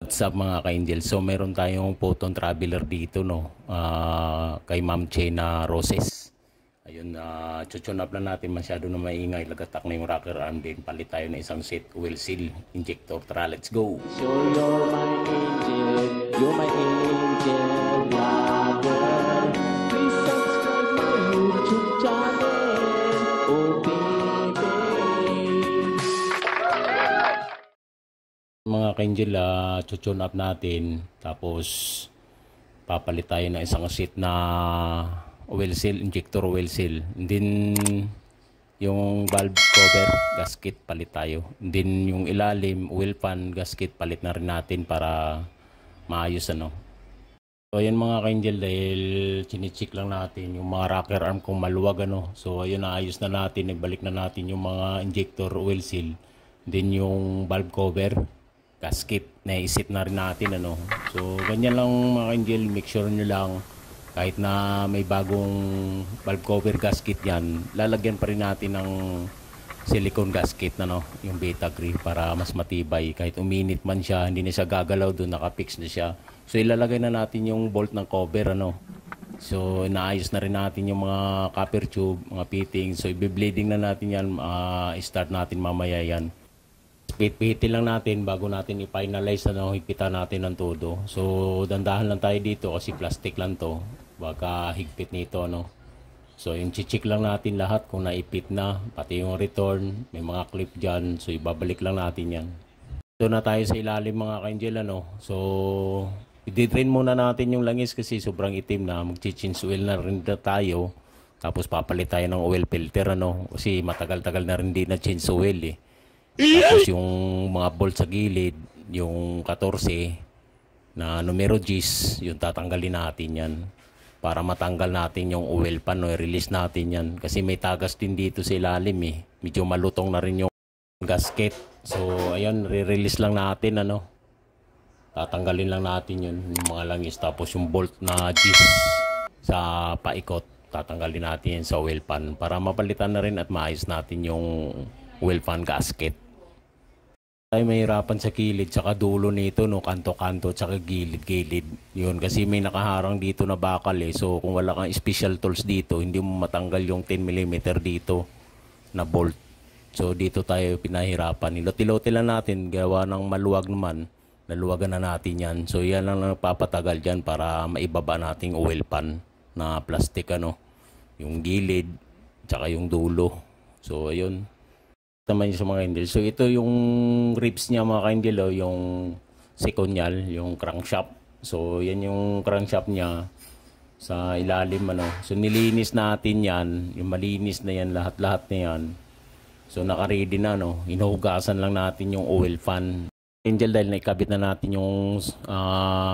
What's up mga ka-angel? So meron tayong photon traveler dito no. Kay Ma'am Chena Roses. Ayun, chuchun up lang natin, masyado na maingay, lagatak na yung rocker arm din. Palit tayo ng isang set oil seal injector. Tara, let's go. So you're my angel lover. Please subscribe my YouTube channel. Oh baby. Mga ka-angel, chuchun up natin. Tapos papalit tayo ng isang set na oil seal, injector oil seal. And then yung valve cover, gasket, palit tayo. And then yung ilalim, oil pan, gasket, palit na rin natin para maayos ano. So ayan mga ka-angel, dahil chinicheck lang natin yung mga rocker arm kung maluwag ano. So ayun, naayos na natin, nagbalik na natin yung mga injector oil seal. Then yung valve cover, gasket, naisit na rin natin ano. So ganyan lang mga ka-angel, make sure nyo lang kahit na may bagong valve cover gasket yan, lalagyan pa rin natin ng silicone gasket na no, yung Betagrip, para mas matibay. Kahit uminit man siya, hindi na siya gagalaw doon, nakapix na siya. So ilalagay na natin yung bolt ng cover ano. So naayos na rin natin yung mga copper tube, mga fitting. So i-bleeding na natin yan, start natin mamaya yan. Pit-pitin lang natin bago natin i-finalize na higpitan natin ng todo. So dandahan lang tayo dito kasi plastic lang to, baka higpit nito no. So yung chichik lang natin lahat kung naipit na, pati yung return, may mga clip dyan. So ibabalik lang natin yan. So na tayo sa ilalim mga ka-angel ano. So i-drain muna natin yung langis kasi sobrang itim na, mag-change oil na rin na tayo. Tapos papalit tayo ng oil filter ano, kasi matagal-tagal na rin din na change oil eh. Tapos yung mga bolt sa gilid, yung 14 na numero Gs, yung tatanggalin natin yan para matanggal natin yung oil pan, no? I-release natin yan kasi may tagas din dito sa ilalim eh. Medyo malutong na rin yung gasket. So ayun, re-release lang natin ano. Tatanggalin lang natin yun, yung mga langis. Tapos yung bolt na Gs sa paikot, tatanggalin natin yan sa oil pan para mapalitan na rin at maayos natin yung oil pan gasket. Tayo mahirapan sa kilid tsaka dulo nito no, kanto-kanto tsaka gilid-gilid. Yun kasi may nakaharang dito na bakal eh. So kung wala kang special tools dito, hindi mo matanggal yung 10mm dito na bolt. So dito tayo pinahirapan. Iloti-loti lang natin, gawa ng maluwag naman. Naluwagan na natin yan. So yan lang nagpapatagal dyan para maibaba nating oil pan na plastic ano. Yung gilid tsaka yung dulo. So ayun naman yung sa mga handle. So ito yung ribs niya mga ka-handle, oh, yung seconyal, yung crankshaft. So yan yung crankshaft niya sa ilalim ano. So nilinis natin yan, yung malinis na yan, lahat-lahat na yan. So naka-ready na no. Inuhugasan lang natin yung oil fan. Angel, dahil naikabit na natin yung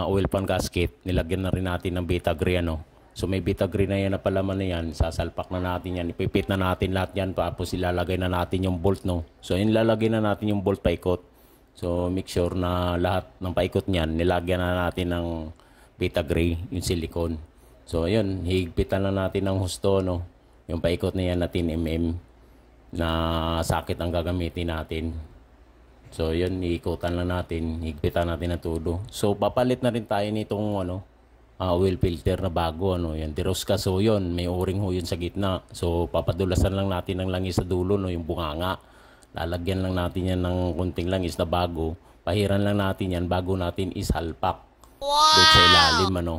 oil pan gasket, nilagyan na rin natin ng Betagrip ano. So may Betagrip na yan na palaman na yan, sasalpak na natin yan, ipipit na natin lahat yan, tapos ilalagay na natin yung bolt no. So ilalagay na natin yung bolt paikot. So make sure na lahat ng paikot niyan, nilagyan na natin ng Betagrip, yung silicone. So ayun, higpitan na natin ng husto no. Yung paikot na yan na 10mm na sakit ang gagamitin natin. So yun, iikutan lang natin, higpitan natin na todo. So papalit na rin tayo nitong ano, oil filter na bago ano, yan Derosca. So yun, may o-ring ho yun sa gitna. So papadulasan lang natin ng langis sa dulo no, yung bunganga. Lalagyan lang natin yan ng kunting langis na bago. Pahiran lang natin yan bago natin isalpak. Wow! Doon sa ilalim ano,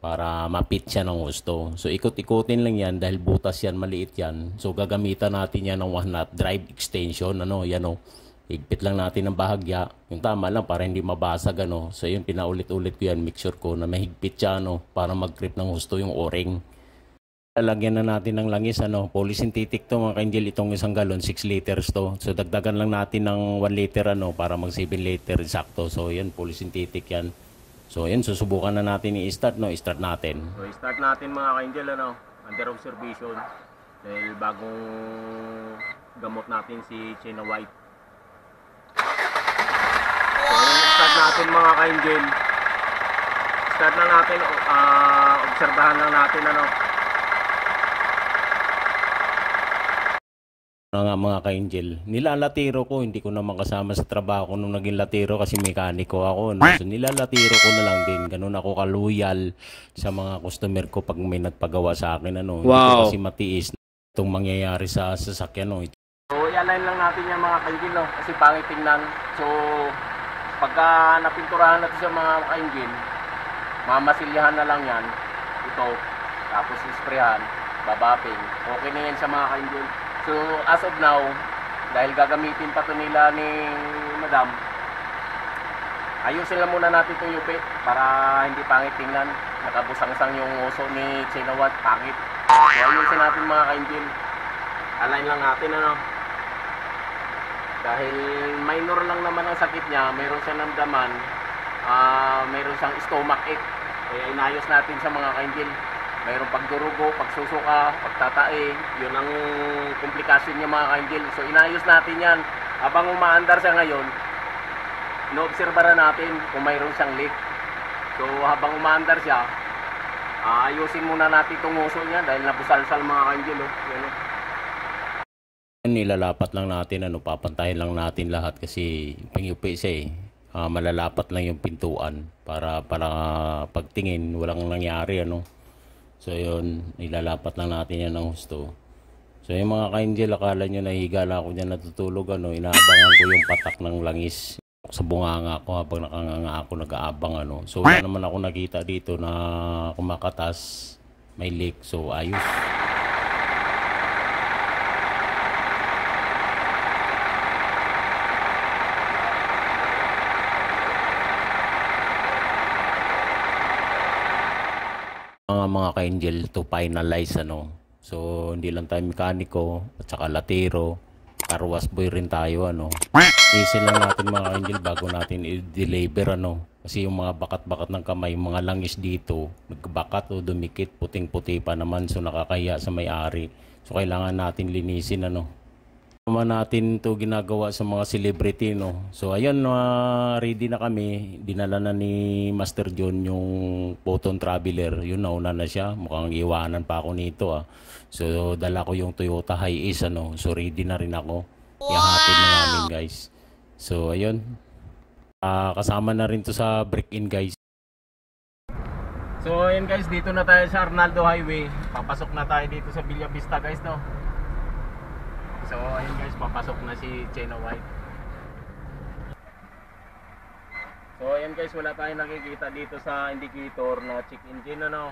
para mapit siya ng gusto. So ikot-ikotin lang yan dahil butas yan, maliit yan. So gagamitan natin yan ng 1-knot drive extension ano, yan o. Higpit lang natin ng bahagya, yung tama lang para hindi mabasag ano. So yun, pinaulit-ulit ko yan, make sure ko na mahigpit siya ano, para mag-grip ng husto yung o-ring. Lalagyan na natin ng langis ano, polysynthetic to mga ka-angel, itong isang galon, 6 liters to. So dagdagan lang natin ng 1 liter ano, para mag 7 liter sakto. So yan, polysynthetic yan. So yan, susubukan na natin i-start no, i-start natin. So i-start natin mga ka-angel ano, under observation. Dahil bagong gamot natin si Chena White. Start natin mga ka-angel. Start na natin, obserbahan lang natin ano. Mga ka-angel, nilalatiro ko, hindi ko naman kasama sa trabaho ko nung naging latiro kasi mekaniko ako. No? So nilalatiro ko na lang din, ganun ako kaluyal sa mga customer ko pag may nagpagawa sa akin. Ano? Hindi ko kasi matiis itong mangyayari sa sasakyan. No? So i-align lang natin yung mga ka-angel, no? Kasi pangit tingnan. So pagka napinturahan natin sa mga ka-angel, mamasilyahan na lang yan, ito, tapos isprehan, babaping, okay na yan sa mga ka-angel. So as of now, dahil gagamitin pa to nila ni Madam, ayusin lang muna natin itong yupi para hindi pangit tingnan. Nakabusangsang yung uso ni Chinawat, pangit. So ayusin natin mga ka-angel. Align lang natin, ano. Dahil minor lang naman ang sakit niya, mayroon siyang namdaman, mayroon siyang stomach ache. Kaya inayos natin sa mga ka-angel. Mayroong pagdurugo, pagsusuka, pagtatae, yun ang komplikasyon niya mga ka-angel. So inayos natin yan. Habang umaandar siya ngayon, inoobserbahan natin kung mayroon siyang leak. So habang umaandar siya, ayusin muna natin itong uso niya dahil nabusalsal mga ka-angel. Oh. Yan, oh. Nilalapat lang natin, ano, papantayin lang natin lahat kasi pingyupi siya eh. Malalapat lang yung pintuan para pagtingin, walang nangyari, ano. So yun, ilalapat lang natin yan ng husto. So yung mga ka-angel, akala nyo nahiga lang ako dyan natutulog, ano, inaabangan ko yung patak ng langis sa bunganga ko habang nakanganga ako nag-aabang, ano. So wala naman ako nakita dito na kumakatas, may leak, so ayos. Mga ka-angel to finalize, ano. So hindi lang tayo mekaniko at saka latiro, carwash boy rin tayo, ano. Isin lang natin mga ka-angel bago natin i-deliver, ano. Kasi yung mga bakat-bakat ng kamay, mga langis dito, nagbakat o dumikit, puting-puti pa naman, so nakakahiya sa may-ari. So kailangan natin linisin, ano. Naman natin to ginagawa sa mga celebrity, no. So ayun, ready na kami. Dinala na ni Master John yung Photon Traveler. Yun, nauna na siya. Mukhang iwanan pa ako nito, ah. So dala ko yung Toyota Hiace, ano. So ready na rin ako. Ihahatid na namin, guys. So ayun, kasama na rin to sa break-in, guys. So ayun, guys, dito na tayo sa Arnaldo Highway. Papasok na tayo dito sa Villa Vista, guys, no. So ayun, guys, papasok na si Chena White. So ayun, guys, wala tayong nakikita dito sa indicator na check engine, ano.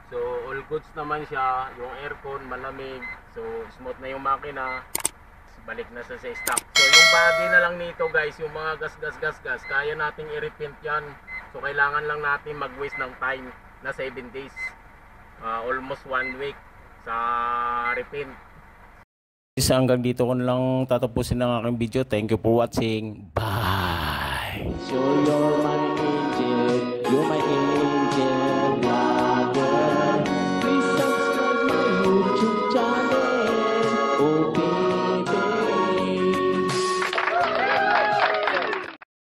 So all goods naman siya, yung aircon malamig, so smooth na yung makina, balik na sa stock. So yung body na lang nito, guys, yung mga gas, kaya nating i-repaint yan. So kailangan lang natin mag-waste ng time na 7 days, almost 1 week sa repaint. Hanggang dito ko na lang tatapusin ang aking video. Thank you for watching. Bye! So you're my angel, you're my angel.